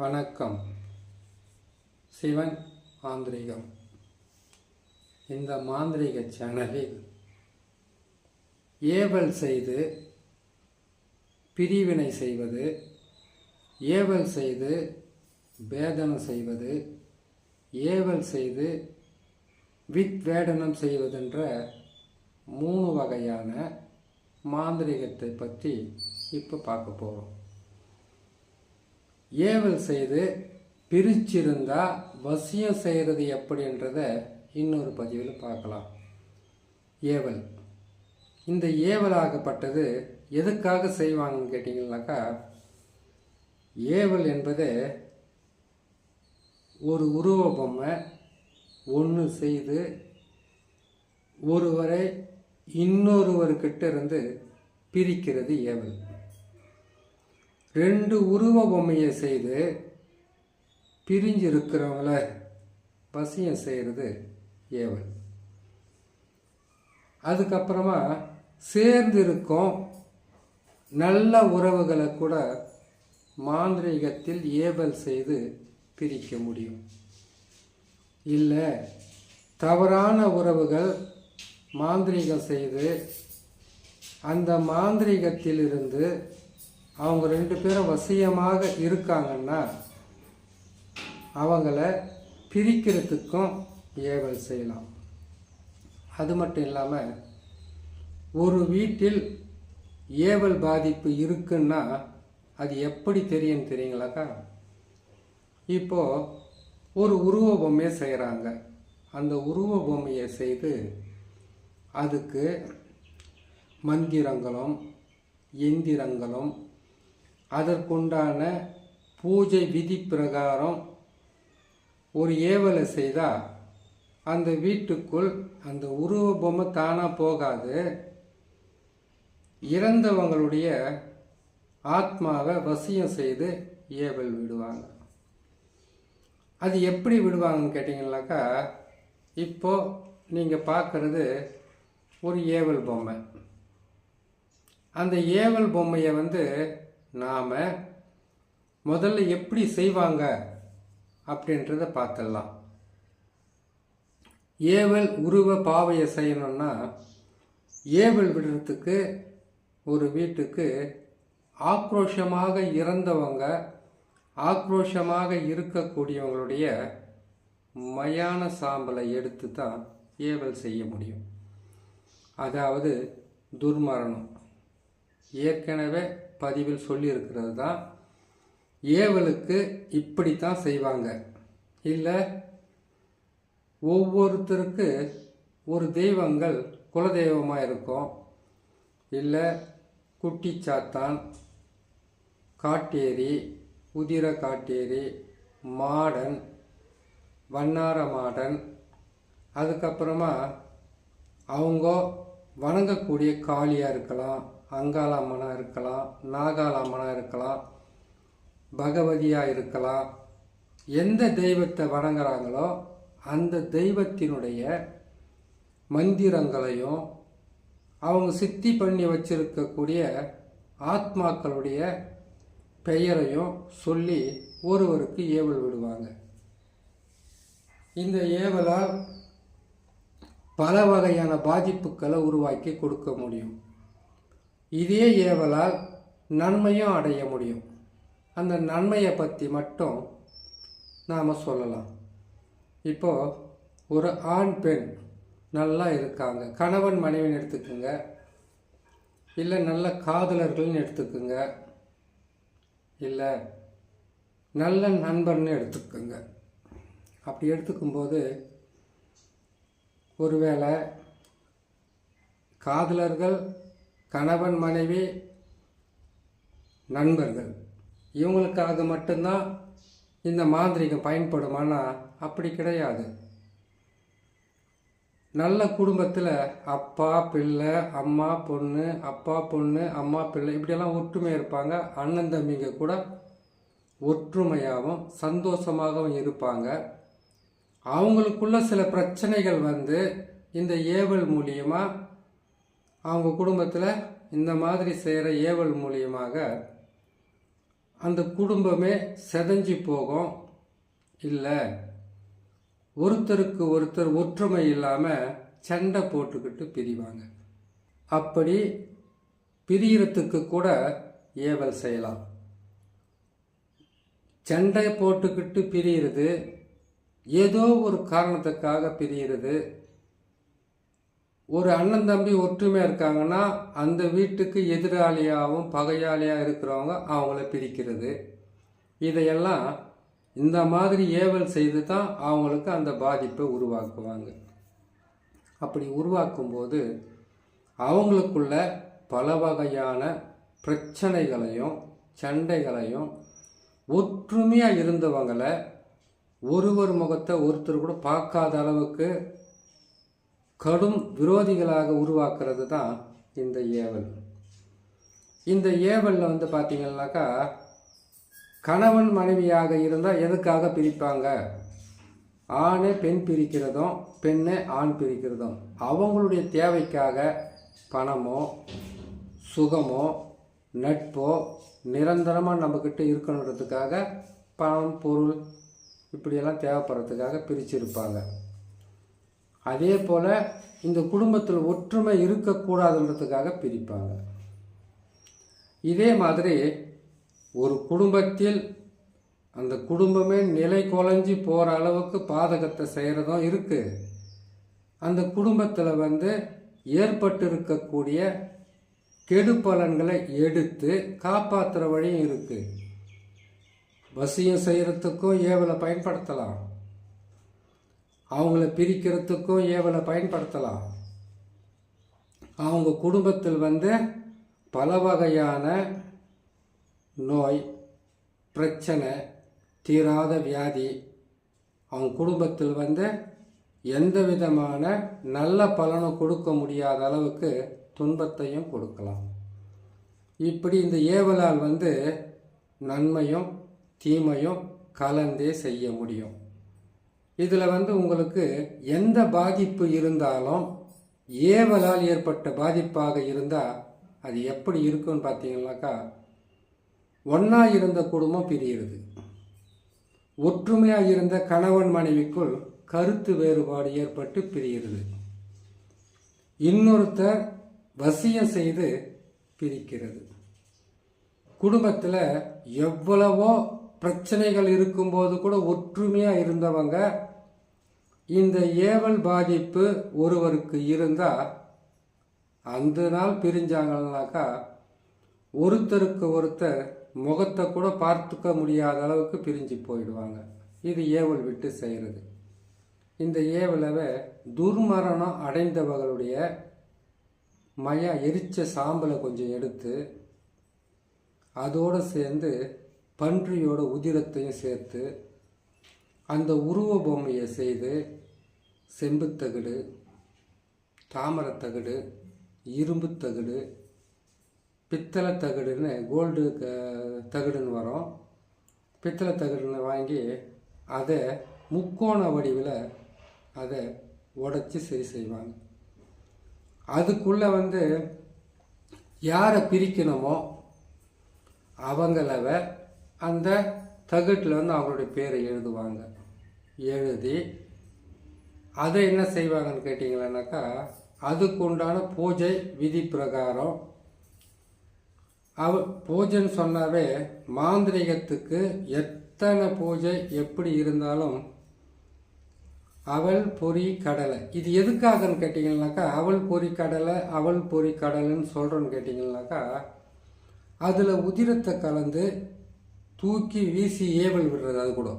வணக்கம். சிவன் மாந்திரிகம். இந்த மாந்திரிக சேனலில் ஏவல் செய்து பிரிவினை செய்வது, ஏவல் செய்து வேதனம் செய்வது, ஏவல் செய்து வித்வேடனம் செய்வதென்ற 3 வகையான மாந்திரிகத்தை பற்றி இப்போ பார்க்க போகிறோம். ஏவல் செய்து பிரிச்சிருந்தா வசியம் செய்கிறது எப்படின்றத இன்னொரு பதிவில் பார்க்கலாம். ஏவல், இந்த ஏவலாகப்பட்டது எதுக்காக செய்வாங்கன்னு கேட்டிங்கன்னாக்கா, ஏவல் என்பது ஒரு உருவ பொம்மை ஒன்று செய்து ஒருவரை இன்னொருவர்கிட்ட இருந்து பிரிக்கிறது ஏவல். 2 உருவ பொம்மையை செய்து பிரிஞ்சு இருக்கிறவங்கள வசியம் செய்கிறது ஏவல். அதுக்கப்புறமா சேர்ந்து இருக்கும் நல்ல உறவுகளை கூட மாந்திரீகத்தில் ஏவல் செய்து பிரிக்க முடியும். இல்லை, தவறான உறவுகள் மாந்திரீகம் செய்து அந்த மாந்திரீகத்திலிருந்து அவங்க 2 பேரும் வசியமாக இருக்காங்கன்னா அவங்கள பிரிக்கிறதுக்கும் ஏவல் செய்யலாம். அது மட்டும் இல்லாமல் ஒரு வீட்டில் ஏவல் பாதிப்பு இருக்குன்னா அது எப்படி தெரியும் தெரியுங்களாக்கா? இப்போது ஒரு உருவ பொம்மையை செய்கிறாங்க. அந்த உருவ பொம்மையை செய்து அதுக்கு மந்திரங்களும் எந்திரங்களும் அதற்குண்டான பூஜை விதி பிரகாரம் ஒரு ஏவலை செய்தால் அந்த வீட்டுக்குள் அந்த உருவ பொம்மை தானாக போகாது, இறந்தவங்களுடைய ஆத்மாவை வசியம் செய்து ஏவல் விடுவாங்க. அது எப்படி விடுவாங்கன்னு கேட்டிங்கன்னாக்கா, இப்போது நீங்கள் பார்க்குறது ஒரு ஏவல் பொம்மை. அந்த ஏவல் பொம்மையை நாம் முதல்ல எப்படி செய்வாங்க அப்படின்றத பார்த்துடலாம். ஏவல் உருவ பாவையை செய்யணும்னா, ஏவல் விடுறதுக்கு ஒரு வீட்டுக்கு ஆக்ரோஷமாக இறந்தவங்க, ஆக்ரோஷமாக இருக்கக்கூடியவங்களுடைய மயான சாம்பலை எடுத்து தான் ஏவல் செய்ய முடியும். அதாவது துர்மரணம். ஏற்கனவே பதிவில் சொல்லியிருக்கிறது தான். ஏவலுக்கு இப்படித்தான் செய்வாங்க. இல்லை, ஒவ்வொருத்தருக்கு ஒரு தெய்வங்கள் குலதெய்வமாக இருக்கும். இல்லை, குட்டிச்சாத்தான், காட்டேரி, உதிர காட்டேரி, மாடன், வண்ணார மாடன், அதுக்கப்புறமா அவங்க வணங்கக்கூடிய காளியாக இருக்கலாம், அங்காளம்மனாக இருக்கலாம், நாகாளம்மனாக இருக்கலாம், பகவதியாக இருக்கலாம். எந்த தெய்வத்தை வணங்குறாங்களோ அந்த தெய்வத்தினுடைய மந்திரங்களையும் அவங்க சித்தி பண்ணி வச்சிருக்கக்கூடிய ஆத்மாக்களுடைய பெயரையும் சொல்லி ஒருவருக்கு ஏவல் விடுவாங்க. இந்த ஏவலால் பல வகையான பாதிப்புகளை உருவாக்கி கொடுக்க முடியும். இதே ஏவலால் நன்மையும் அடைய முடியும். அந்த நன்மையை பற்றி மட்டும் நாம் சொல்லலாம். இப்போது ஒரு ஆண் பெண் நல்லா இருக்காங்க, கணவன் மனைவின்னு எடுத்துக்குங்க, இல்லை நல்ல காதலர்கள்னு எடுத்துக்குங்க, இல்லை நல்ல நண்பர்னு எடுத்துக்குங்க. அப்படி எடுத்துக்கும்போது ஒருவேளை காதலர்கள், கணவன் மனைவி, நண்பர்கள் இவங்களுக்காக மட்டும்தான் இந்த மாந்திரிகம் பயன்படுமானா அப்படி கிடையாது. நல்ல குடும்பத்தில் அப்பா பிள்ளை, அம்மா பொண்ணு, அப்பா பொண்ணு, அம்மா பிள்ளை இப்படியெல்லாம் ஒற்றுமையாக இருப்பாங்க. அண்ணன் தம்பிங்க கூட ஒற்றுமையாகவும் சந்தோஷமாகவும் இருப்பாங்க. அவங்களுக்குள்ள சில பிரச்சனைகள் இந்த ஏவல் மூலியமாக அவங்க குடும்பத்தில் இந்த மாதிரி செய்கிற ஏவல் மூலியமாக அந்த குடும்பமே செதஞ்சு போகும். இல்லை ஒருத்தருக்கு ஒருத்தர் ஒற்றுமை இல்லாமல் சண்டை போட்டுக்கிட்டு பிரிவாங்க. அப்படி பிரியறதுக்கு கூட ஏவல் செய்யலாம். சண்டை போட்டுக்கிட்டு பிரியிறது ஏதோ ஒரு காரணத்துக்காக பிரியிறது. ஒரு அண்ணன் தம்பி ஒற்றுமையாக இருக்காங்கன்னா அந்த வீட்டுக்கு எதிராளியாகவும் பகையாளியாக இருக்கிறவங்க அவங்கள பிரிக்கிறது. இதையெல்லாம் இந்த மாதிரி ஏவல் செய்து தான் அவங்களுக்கு அந்த பாதிப்பை உருவாக்குவாங்க. அப்படி உருவாக்கும்போது அவங்களுக்குள்ள பல வகையான பிரச்சனைகளையும் சண்டைகளையும் ஒற்றுமையாக இருந்தவங்களை ஒருவர் முகத்தை ஒருத்தர் கூட பார்க்காத அளவுக்கு கடும் விரோதிகளாக உருவாக்குறது தான் இந்த ஏவல். இந்த ஏவலில் பார்த்தீங்கன்னாக்கா கணவன் மனைவியாக இருந்தால் எதுக்காக பிரிப்பாங்க? ஆணை பெண் பிரிக்கிறதும் பெண்ணை ஆண் பிரிக்கிறதும் அவங்களுடைய தேவைக்காக பணமோ சுகமோ நட்போ நிரந்தரமாக நம்மக்கிட்ட இருக்கணுன்றதுக்காக பணம் பொருள் இப்படியெல்லாம் தேவைப்படுறதுக்காக பிரிச்சிருப்பாங்க. அதே போல் இந்த குடும்பத்தில் ஒற்றுமை இருக்கக்கூடாதுன்றதுக்காக பிரிப்பாங்க. இதே மாதிரி ஒரு குடும்பத்தில் அந்த குடும்பமே நிலை குலைஞ்சி போகிற அளவுக்கு பாதகத்தை செய்கிறதும் இருக்குது. அந்த குடும்பத்தில் ஏற்பட்டு இருக்கக்கூடிய கெடு பலன்களை எடுத்து காப்பாற்றுற வழியும் இருக்குது. வசியம் செய்கிறதுக்கும் ஏவலை பயன்படுத்தலாம், அவங்கள பிரிக்கிறதுக்கும் ஏவலை பயன்படுத்தலாம். அவங்க குடும்பத்தில் பல வகையான நோய் பிரச்சனை தீராத வியாதி அவங்க குடும்பத்தில் எந்த விதமான நல்ல பலனும் கொடுக்க முடியாத அளவுக்கு துன்பத்தையும் கொடுக்கலாம். இப்படி இந்த ஏவலால் நன்மையும் தீமையும் கலந்தே செய்ய முடியும். இதில் உங்களுக்கு எந்த பாதிப்பு இருந்தாலும் ஏவலால் ஏற்பட்ட பாதிப்பாக இருந்தால் அது எப்படி இருக்குன்னு பார்த்தீங்கன்னாக்கா, ஒன்றா இருந்த குடும்பம் பிரிகிறது. ஒற்றுமையாக இருந்த கணவன் மனைவிக்குள் கருத்து வேறுபாடு ஏற்பட்டு பிரிகிறது. இன்னொருத்தர் வசியம் செய்து பிரிக்கிறது. குடும்பத்தில் எவ்வளவோ பிரச்சனைகள் இருக்கும்போது கூட ஒற்றுமையாக இருந்தவங்க இந்த ஏவல் பாதிப்பு ஒருவருக்கு இருந்தால் அந்த நாள் பிரிஞ்சாங்கன்னாக்கா ஒருத்தருக்கு ஒருத்தர் முகத்தை கூட பார்த்துக்க முடியாத அளவுக்கு பிரிஞ்சு போயிடுவாங்க. இது ஏவல் விட்டு செய்கிறது. இந்த ஏவலவை துர்மரணம் அடைந்தவர்களுடைய எரிச்ச சாம்பலை கொஞ்சம் எடுத்து அதோடு சேர்ந்து பன்றியோட உதிரத்தையும் சேர்த்து அந்த உருவ பொம்மையை செய்து செம்புத்தகடு, தாமரத்தகடு, இரும்பு தகடு, பித்தளை தகடுன்னு கோல்டு தகடுன்னு வரும். பித்தளை தகடுன்னு வாங்கி அதை முக்கோண வடிவில் அதை உடைச்சி சரி செய்வாங்க. அதுக்குள்ளே யாரை பிரிக்கணுமோ அவங்கள அந்த தகட்டில் அவங்களுடைய பேரை எழுதுவாங்க. எழுதி அதை என்ன செய்வாங்கன்னு கேட்டிங்களானாக்கா, அதுக்கு உண்டான பூஜை விதி பிரகாரம் பூஜைன்னு சொன்னாவே மாந்திரிகத்துக்கு எத்தனை பூஜை எப்படி இருந்தாலும் அவல் பொறி கடலை, இது எதுக்காகன்னு கேட்டிங்கன்னாக்கா, அவல் பொறி கடலை அவல் பொறி கடலைன்னு சொல்கிறோன்னு கேட்டிங்கன்னாக்கா, அதில் உதிரத்தை கலந்து தூக்கி வீசி ஏவல் விடுறது. அது கூட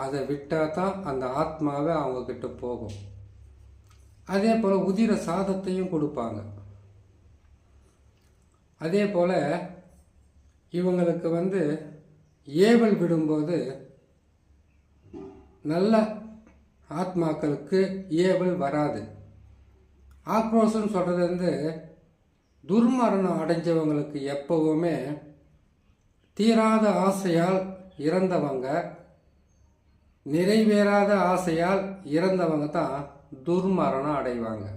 அதை விட்டால் தான் அந்த ஆத்மாவை அவங்கக்கிட்ட போகும். அதே போல் உதிர சாதத்தையும் கொடுப்பாங்க. அதே போல் இவங்களுக்கு ஏவல் விடும்போது நல்ல ஆத்மாக்களுக்கு ஏவல் வராது. ஆக்ரோஷம் சொல்கிறது துர்மரணம் அடைஞ்சவங்களுக்கு எப்பவுமே தீராத ஆசையால் இறந்தவங்க, நிறைவேறாத ஆசையால் இறந்தவங்க தான் துர்மரணம் அடைவாங்க.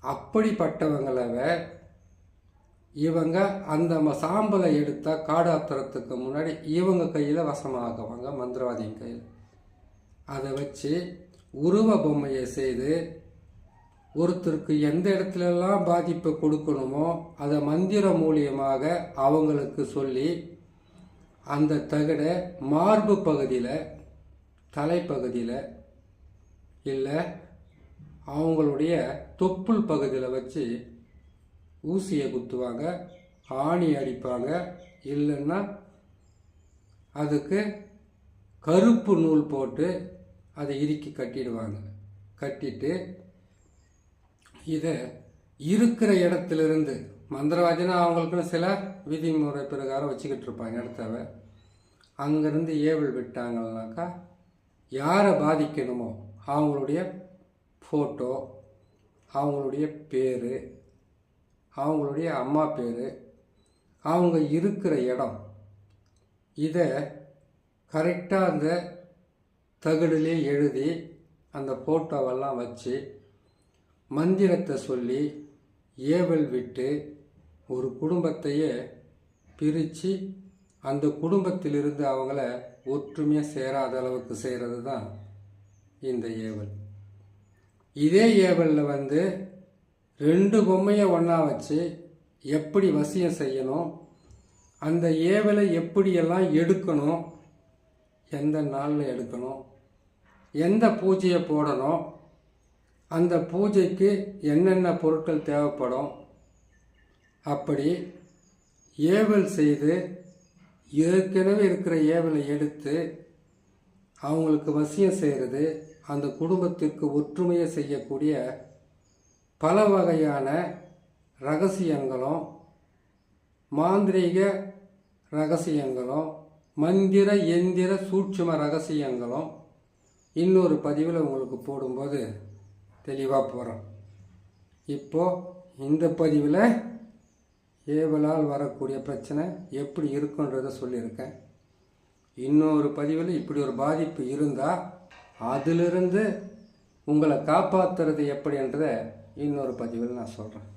அப்படிப்பட்டவங்கள இவங்க அந்த சாம்பலை எடுத்தால் காடாத்துறதுக்கு முன்னாடி இவங்க கையில் வசமாக்குவாங்க, மந்திரவாதியின் கையில். அதை வச்சு உருவ பொம்மையை செய்து ஒருத்தருக்கு எந்த இடத்துலலாம் பாதிப்பை கொடுக்கணுமோ அதை மந்திர மூலியமாக அவங்களுக்கு சொல்லி அந்த தகடை மார்பு பகுதியில், தலைப்பகுதியில், இல்லை அவங்களுடைய தொப்புள் பகுதியில் வச்சு ஊசியை குத்துவாங்க, ஆணி அடிப்பாங்க. இல்லைன்னா அதுக்கு கருப்பு நூல் போட்டு அதை இறுக்கி கட்டிடுவாங்க. கட்டிட்டு இதை இருக்கிற இடத்துலேருந்து, மந்திரவாதினா அவங்களுக்குன்னு சில விதிமுறை பிரகாரம் வச்சுக்கிட்டு இருப்பாங்க இடத்தவ. அங்கேருந்து ஏவல் விட்டாங்கன்னாக்கா யாரை பாதிக்கணுமோ அவங்களுடைய ஃபோட்டோ, அவங்களுடைய பேர், அவங்களுடைய அம்மா பேர், அவங்க இருக்கிற இடம், இதை கரெக்டாக அந்த தகடுலே எழுதி அந்த ஃபோட்டோவெல்லாம் வச்சு மந்திரத்தை சொல்லி ஏவல் விட்டு ஒரு குடும்பத்தையே பிரித்து அந்த குடும்பத்திலிருந்து அவங்கள ஒற்றுமையாக சேராத அளவுக்கு செய்கிறது தான் இந்த ஏவல். இதே ஏவலில் 2 பொம்மையை ஒன்றா வச்சு எப்படி வசியம் செய்யணும், அந்த ஏவலை எப்படியெல்லாம் எடுக்கணும், எந்த நாளில் எடுக்கணும், எந்த பூஜையை போடணும், அந்த பூஜைக்கு என்னென்ன பொருட்கள் தேவைப்படும், அப்படி ஏவல் செய்து ஏற்கனவே இருக்கிற ஏவலை எடுத்து அவங்களுக்கு வசியம் செய்கிறது, அந்த குடும்பத்திற்கு ஒற்றுமையை செய்யக்கூடிய பல வகையான ரகசியங்களும், மாந்திரீக ரகசியங்களும், மந்திர எந்திர சூட்சும ரகசியங்களும் இன்னொரு பதிவில் உங்களுக்கு போடும்போது தெளிவாக போகிறோம். இப்போது இந்த பதிவில் ஏவலால் வரக்கூடிய பிரச்சனை எப்படி இருக்குன்றதை சொல்லியிருக்கேன். இன்னொரு பதிவில் இப்படி ஒரு பாதிப்பு இருந்தால் அதிலிருந்து உங்களை காப்பாற்றுறது எப்படின்றதை இன்னொரு பதிவில் நான் சொல்கிறேன்.